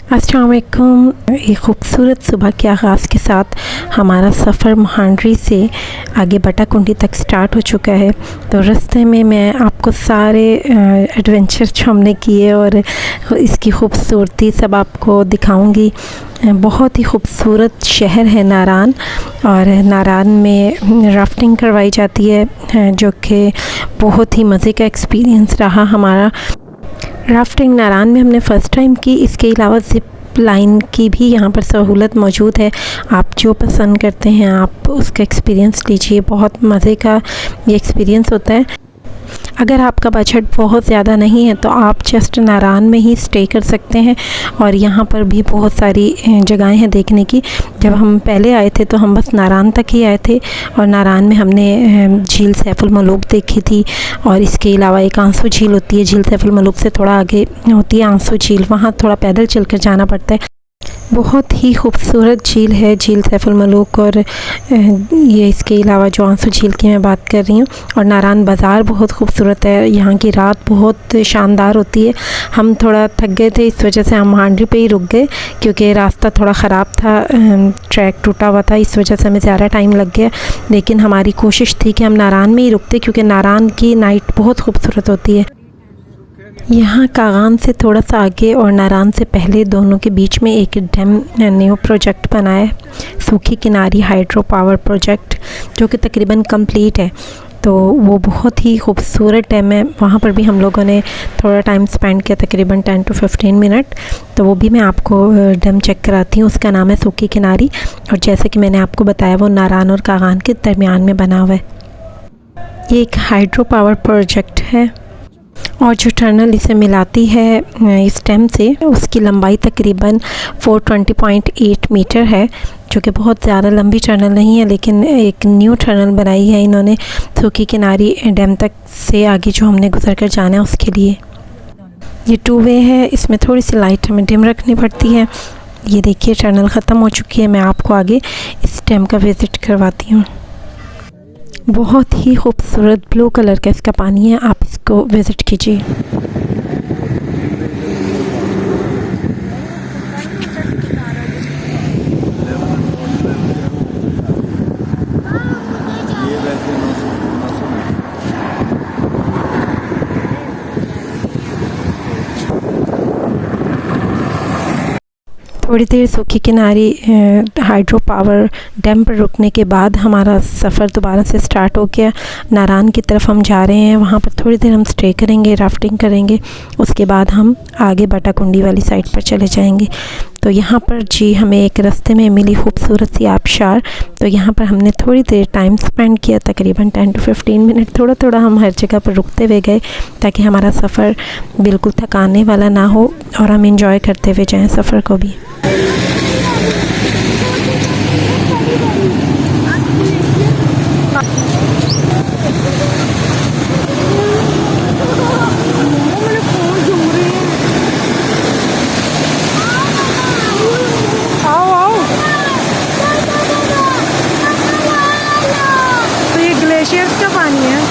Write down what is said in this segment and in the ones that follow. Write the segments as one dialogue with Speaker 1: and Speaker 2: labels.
Speaker 1: अस्सलाम वालेकुम। एक ख़ूबसूरत सुबह के आगाज़ के साथ हमारा सफ़र महांडरी से आगे बटाकुंडी तक स्टार्ट हो चुका है। तो रास्ते में मैं आपको सारे एडवेंचर जो हमने किए और इसकी खूबसूरती सब आपको दिखाऊंगी। बहुत ही खूबसूरत शहर है नारान, और नारान में राफ्टिंग करवाई जाती है जो कि बहुत ही मज़े का एक्सपीरियंस रहा हमारा। राफ्टिंग नारान में हमने फ़र्स्ट टाइम की। इसके अलावा ज़िप लाइन की भी यहाँ पर सहूलत मौजूद है। आप जो पसंद करते हैं आप उसका एक्सपीरियंस लीजिए, बहुत मज़े का ये एक्सपीरियंस होता है। अगर आपका बजट बहुत ज़्यादा नहीं है तो आप जस्ट नारान में ही स्टे कर सकते हैं, और यहाँ पर भी बहुत सारी जगहें हैं देखने की। जब हम पहले आए थे तो हम बस नारान तक ही आए थे, और नारान में हमने झील सैफुल मलूक देखी थी, और इसके अलावा एक आंसू झील होती है। झील सैफुल मलूक से थोड़ा आगे होती है आंसू झील, वहाँ थोड़ा पैदल चल कर जाना पड़ता है। बहुत ही खूबसूरत झील है झील सैफुल मलूक, और ये इसके अलावा जो आंसू झील की मैं बात कर रही हूँ। और नारान बाज़ार बहुत खूबसूरत है, यहाँ की रात बहुत शानदार होती है। हम थोड़ा थक गए थे, इस वजह से हम महांडरी पे ही रुक गए, क्योंकि रास्ता थोड़ा ख़राब था, ट्रैक टूटा हुआ था, इस वजह से हमें ज़्यादा टाइम लग गया। लेकिन हमारी कोशिश थी कि हम नारान में ही रुकते, क्योंकि नारान की नाइट बहुत खूबसूरत होती है। यहाँ कागान से थोड़ा सा आगे और नारान से पहले दोनों के बीच में एक डैम न्यू प्रोजेक्ट बना है, सूखी किनारी हाइड्रो पावर प्रोजेक्ट, जो कि तकरीबन कंप्लीट है। तो वो बहुत ही खूबसूरत डैम है। वहाँ पर भी हम लोगों ने थोड़ा टाइम स्पेंड किया, तकरीबन 10 to 15 मिनट। तो वो भी मैं आपको डैम चेक कराती हूँ। उसका नाम है सूखी किनारी, और जैसे कि मैंने आपको बताया वो नारान और कागान के दरमियान में बना हुआ है। ये एक हाइड्रो पावर प्रोजेक्ट है, और जो टनल इसे मिलाती है इस डैम से, उसकी लंबाई तकरीबन 420.8 मीटर है, जो कि बहुत ज़्यादा लंबी टनल नहीं है। लेकिन एक न्यू टनल बनाई है इन्होंने सूखी किनारी डैम तक से आगे जो हमने गुजर कर जाना है उसके लिए। ये 2 वे है, इसमें थोड़ी सी लाइट हमें डिम रखनी पड़ती है। ये देखिए टनल ख़त्म हो चुकी है। मैं आपको आगे इस डैम का विज़िट करवाती हूँ। बहुत ही खूबसूरत ब्लू कलर का इसका पानी है, आप इसको विज़िट कीजिए। थोड़ी देर सूखी किनारी हाइड्रो पावर डैम पर रुकने के बाद हमारा सफ़र दोबारा से स्टार्ट हो गया। नारान की तरफ हम जा रहे हैं, वहाँ पर थोड़ी देर हम स्टे करेंगे, राफ्टिंग करेंगे, उसके बाद हम आगे बटाकुंडी वाली साइड पर चले जाएंगे। तो यहाँ पर जी हमें एक रास्ते में मिली खूबसूरत सी आबशार। तो यहाँ पर हमने थोड़ी देर टाइम स्पेंड किया, तकरीबन 10 to 15 मिनट। थोड़ा थोड़ा हम हर जगह पर रुकते हुए गए, ताकि हमारा सफ़र बिल्कुल थकाने वाला ना हो और हम इंजॉय करते हुए जाएँ सफ़र को भी। तो ये ग्लेशियर्स का पानी है।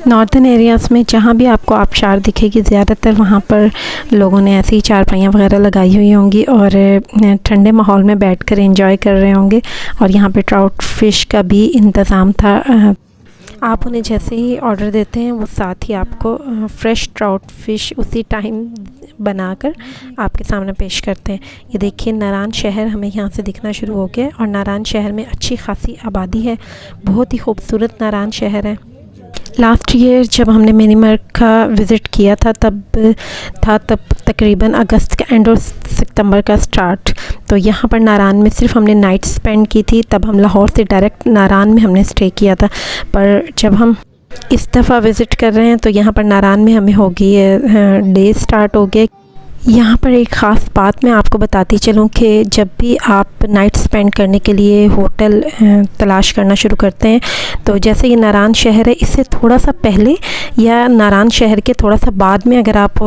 Speaker 1: नॉर्थन एरियाज़ में जहाँ भी आपको आबशार दिखेगी, ज़्यादातर वहाँ पर लोगों ने ऐसी ही चारपाइयाँ वगैरह लगाई हुई होंगी और ठंडे माहौल में बैठकर एंजॉय कर रहे होंगे। और यहाँ पे ट्राउट फ़िश का भी इंतज़ाम था। आप उन्हें जैसे ही ऑर्डर देते हैं वो साथ ही आपको फ़्रेश ट्राउट फ़िश उसी टाइम बनाकर आपके सामने पेश करते हैं। ये देखिए नारान शहर हमें यहाँ से दिखना शुरू हो गया, और नारान शहर में अच्छी खासी आबादी है। बहुत ही खूबसूरत नारान शहर है। लास्ट ईयर जब हमने मिनीमर्क का विज़िट किया था तब तकरीबन अगस्त का एंड और सितंबर का स्टार्ट। तो यहाँ पर नारान में सिर्फ हमने नाइट स्पेंड की थी। तब हम लाहौर से डायरेक्ट नारान में हमने स्टे किया था, पर जब हम इस दफ़ा विज़िट कर रहे हैं तो यहाँ पर नारान में हमें होगी डे स्टार्ट हो गए। यहाँ पर एक ख़ास बात मैं आपको बताती चलूँ कि जब भी आप नाइट स्पेंड करने के लिए होटल तलाश करना शुरू करते हैं तो जैसे ये नारान शहर है, इससे थोड़ा सा पहले या नारान शहर के थोड़ा सा बाद में अगर आप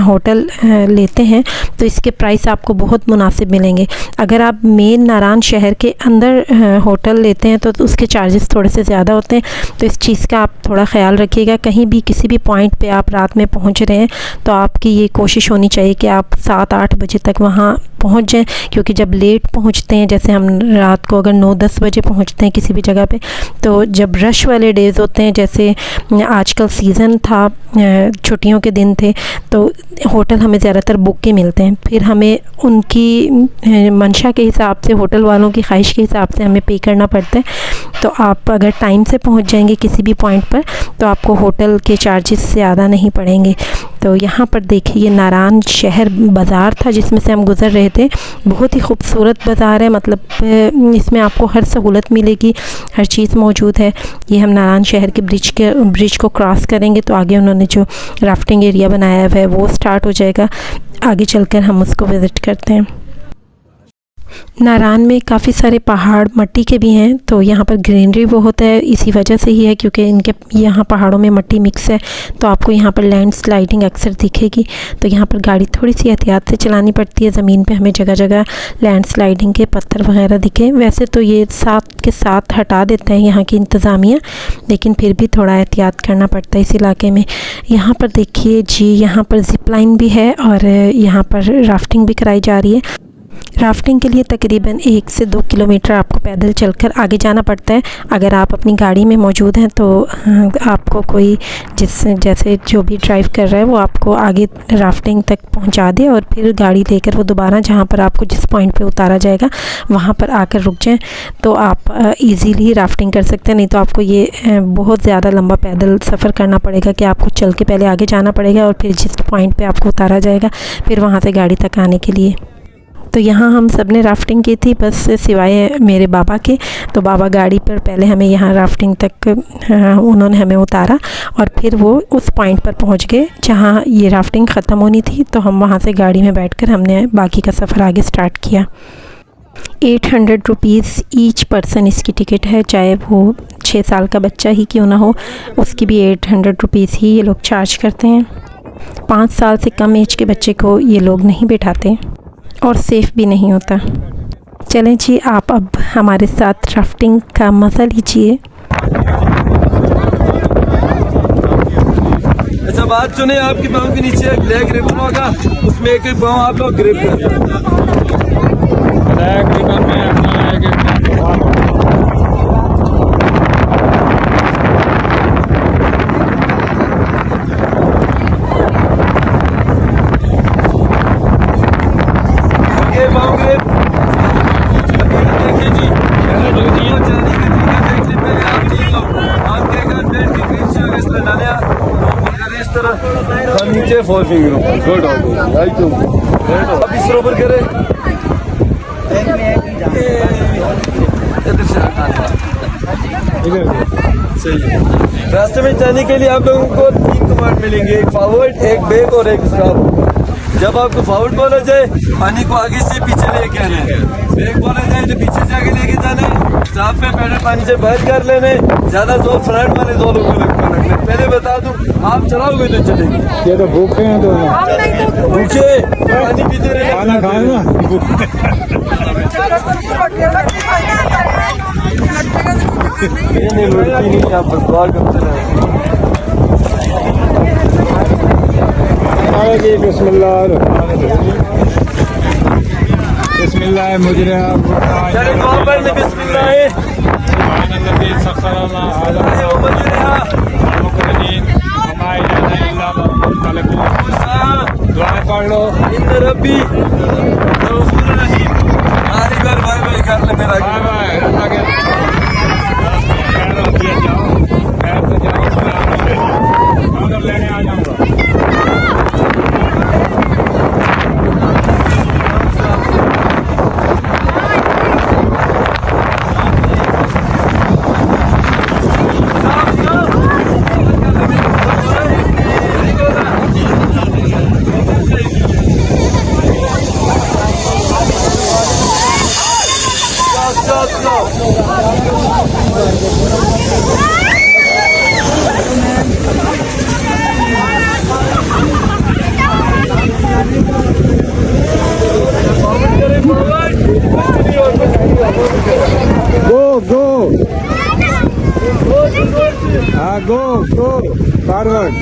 Speaker 1: होटल लेते हैं तो इसके प्राइस आपको बहुत मुनासिब मिलेंगे। अगर आप मेन नारान शहर के अंदर होटल लेते हैं तो उसके चार्जेस थोड़े से ज़्यादा होते हैं, तो इस चीज़ का आप थोड़ा ख्याल रखिएगा। कहीं भी किसी भी पॉइंट पे आप रात में पहुँच रहे हैं तो आपकी ये कोशिश होनी चाहिए कि आप 7-8 बजे तक वहाँ पहुँच जाएं, क्योंकि जब लेट पहुँचते हैं, जैसे हम रात को अगर 9-10 बजे पहुँचते हैं किसी भी जगह पे, तो जब रश वाले डेज़ होते हैं, जैसे आजकल सीज़न था, छुट्टियों के दिन थे, तो होटल हमें ज़्यादातर बुक के मिलते हैं। फिर हमें उनकी मंशा के हिसाब से, होटल वालों की ख्वाहिश के हिसाब से हमें पे करना पड़ता है। तो आप अगर टाइम से पहुँच जाएंगे किसी भी पॉइंट पर तो आपको होटल के चार्जेस ज़्यादा नहीं पड़ेंगे। तो यहाँ पर देखिए, ये नारान शहर बाज़ार था जिसमें से हम गुज़र रहे थे। बहुत ही खूबसूरत बाज़ार है, मतलब इसमें आपको हर सहूलत मिलेगी, हर चीज़ मौजूद है। ये हम नारान शहर के ब्रिज को क्रॉस करेंगे तो आगे उन्होंने जो राफ्टिंग एरिया बनाया हुआ है वो स्टार्ट हो जाएगा। आगे चलकर हम उसको विज़िट करते हैं। नारान में काफ़ी सारे पहाड़ मट्टी के भी हैं, तो यहाँ पर ग्रीनरी बहुत है। इसी वजह से ही है क्योंकि इनके यहाँ पहाड़ों में मट्टी मिक्स है, तो आपको यहाँ पर लैंड स्लाइडिंग अक्सर दिखेगी। तो यहाँ पर गाड़ी थोड़ी सी एहतियात से चलानी पड़ती है। ज़मीन पे हमें जगह जगह लैंड स्लाइडिंग के पत्थर वगैरह दिखे। वैसे तो ये साथ के साथ हटा देते हैं यहाँ की इंतज़ामिया, लेकिन फिर भी थोड़ा एहतियात करना पड़ता है इस इलाके में। यहाँ पर देखिए जी, यहाँ पर ज़िप लाइन भी है और यहाँ पर राफ्टिंग भी कराई जा रही है। राफ्टिंग के लिए तकरीबन 1 से 2 किलोमीटर आपको पैदल चलकर आगे जाना पड़ता है। अगर आप अपनी गाड़ी में मौजूद हैं तो आपको कोई जैसे जो भी ड्राइव कर रहा है वो आपको आगे राफ्टिंग तक पहुंचा दे और फिर गाड़ी लेकर वो दोबारा जहां पर आपको जिस पॉइंट पे उतारा जाएगा वहां पर आकर रुक जाएं, तो आप इजीली राफ्टिंग कर सकते हैं। नहीं तो आपको ये बहुत ज़्यादा लंबा पैदल सफ़र करना पड़ेगा कि आपको चल के पहले आगे जाना पड़ेगा और फिर जिस पॉइंट पर आपको उतारा जाएगा फिर वहाँ से गाड़ी तक आने के लिए। तो यहाँ हम सब ने राफ्टिंग की थी, बस सिवाय मेरे बाबा के। तो बाबा गाड़ी पर पहले हमें यहाँ राफ्टिंग तक उन्होंने हमें उतारा और फिर वो उस पॉइंट पर पहुँच गए जहाँ ये राफ्टिंग ख़त्म होनी थी। तो हम वहाँ से गाड़ी में बैठकर हमने बाकी का सफ़र आगे स्टार्ट किया। 800 रुपीज़ ईच पर्सन इसकी टिकट है, चाहे वो 6 साल का बच्चा ही क्यों ना हो, उसकी भी 800 रुपीज़ ही ये लोग चार्ज करते हैं। 5 साल से कम एज के बच्चे को ये लोग नहीं बिठाते और सेफ़ भी नहीं होता। चलें जी, आप अब हमारे साथ राफ्टिंग का मज़ा लीजिए।
Speaker 2: अच्छा बात सुने, आपके पाँव के नीचे एक लेग ग्रिप होगा, उसमें एक पाँव आप लोग ग्रिप नीचे 4 फिंगर गुड अब इस ऊपर करे सही। रास्ते में जाने के लिए आप लोगों को 3 कमांड मिलेंगे, एक फॉरवर्ड, एक बैक और एक स्टॉप। जब आपको फॉरवर्ड बोला जाए पानी को आगे से पीछे लेके आना है, बैक बोला जाए तो पीछे से आगे लेके जाना है, स्टॉप पे पैडल पानी से बाहर कर लेने, ज्यादा जोर फ्रंट वाले 2 लोगों को लगना। पहले बता दूं, आप चलाओगे तो चलेगी।
Speaker 3: ये तो भूखे हैं तो
Speaker 2: भूखे पानी पीते रहे,
Speaker 3: खाना खाए ना।
Speaker 2: नहीं लड़की नहीं, आप बस दुआ करते रहे।
Speaker 3: बिस्मिल्लाह मुजरिहा
Speaker 2: चले दुआ पढ़ने, बिस्मिल्लाह है
Speaker 3: दुआ पढ़ लो।
Speaker 2: रब्बी बार भाई भाई कर ले मेरा
Speaker 3: जाओ फॉरवर्ड।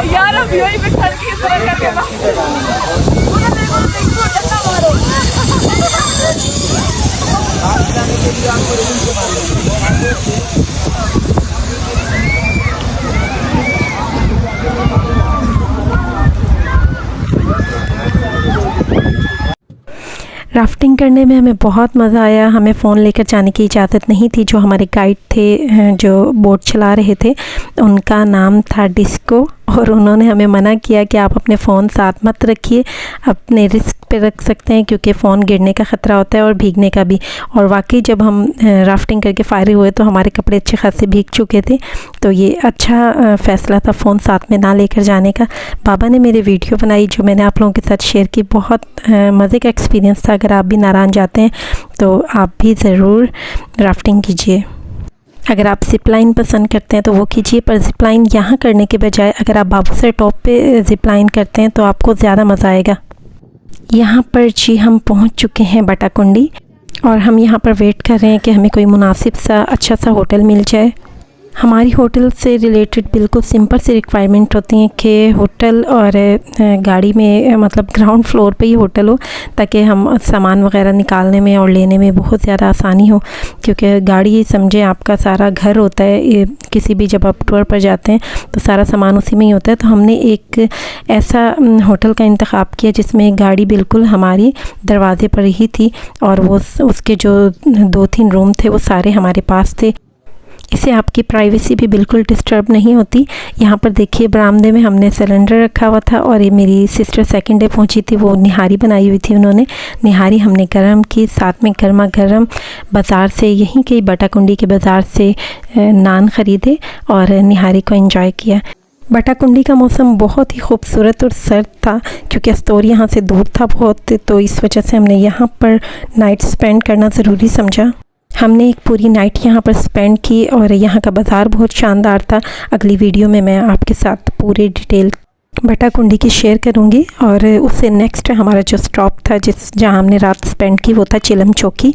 Speaker 4: यार अब यही पे खड़ के इस तरह करके
Speaker 1: राफ्टिंग करने में हमें बहुत मज़ा आया। हमें फ़ोन लेकर जाने की इजाज़त नहीं थी। जो हमारे गाइड थे जो बोट चला रहे थे उनका नाम था डिस्को, और उन्होंने हमें मना किया कि आप अपने फ़ोन साथ मत रखिए, अपने रिस्क पे रख सकते हैं क्योंकि फ़ोन गिरने का ख़तरा होता है और भीगने का भी। और वाकई जब हम राफ्टिंग करके फारिग हुए तो हमारे कपड़े अच्छे खासे भीग चुके थे, तो ये अच्छा फ़ैसला था फ़ोन साथ में ना लेकर जाने का। बाबा ने मेरी वीडियो बनाई जो मैंने आप लोगों के साथ शेयर की। बहुत मज़े का एक्सपीरियंस था। अगर आप भी नारायण जाते हैं तो आप भी ज़रूर राफ्टिंग कीजिए। अगर आप ज़िप-लाइन पसंद करते हैं तो वो कीजिए, पर ज़िप-लाइन यहाँ करने के बजाय अगर आप बाबूसर टॉप पे ज़िप-लाइन करते हैं तो आपको ज़्यादा मज़ा आएगा। यहाँ पर जी हम पहुँच चुके हैं बटाकुंडी, और हम यहाँ पर वेट कर रहे हैं कि हमें कोई मुनासिब सा अच्छा सा होटल मिल जाए। हमारी होटल से रिलेटेड बिल्कुल सिंपल सी रिक्वायरमेंट होती हैं कि होटल और गाड़ी में मतलब ग्राउंड फ्लोर पे ही होटल हो, ताकि हम सामान वगैरह निकालने में और लेने में बहुत ज़्यादा आसानी हो। क्योंकि गाड़ी समझे आपका सारा घर होता है, किसी भी जब आप टूर पर जाते हैं तो सारा सामान उसी में ही होता है। तो हमने एक ऐसा होटल का इंतखाब किया जिसमें गाड़ी बिल्कुल हमारी दरवाज़े पर ही थी, और वो उसके जो 2-3 रूम थे वो सारे हमारे पास थे। इससे आपकी प्राइवेसी भी बिल्कुल डिस्टर्ब नहीं होती। यहाँ पर देखिए बरामदे में हमने सिलेंडर रखा हुआ था, और ये मेरी सिस्टर सेकंड डे पहुँची थी, वो निहारी बनाई हुई थी उन्होंने। निहारी हमने गरम की, साथ में गर्मा गर्म बाज़ार से, यहीं के बटाकुंडी के बाज़ार से नान ख़रीदे और निहारी को एंजॉय किया। बटाकुंडी का मौसम बहुत ही खूबसूरत और सर्द था क्योंकि अस्तोरी यहाँ से दूर था बहुत, तो इस वजह से हमने यहाँ पर नाइट स्पेंड करना ज़रूरी समझा। हमने एक पूरी नाइट यहाँ पर स्पेंड की, और यहाँ का बाज़ार बहुत शानदार था। अगली वीडियो में मैं आपके साथ पूरी डिटेल बटाकुंडी की शेयर करूँगी। और उससे नेक्स्ट हमारा जो स्टॉप था जहाँ हमने रात स्पेंड की वो था चिलम चौकी।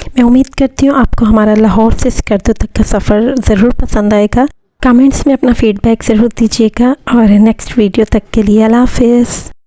Speaker 1: मैं उम्मीद करती हूँ आपको हमारा लाहौर से स्कर्दो तक का सफ़र ज़रूर पसंद आएगा। कमेंट्स में अपना फ़ीडबैक ज़रूर दीजिएगा, और नेक्स्ट वीडियो तक के लिए अल्लाह हाफ़िज़।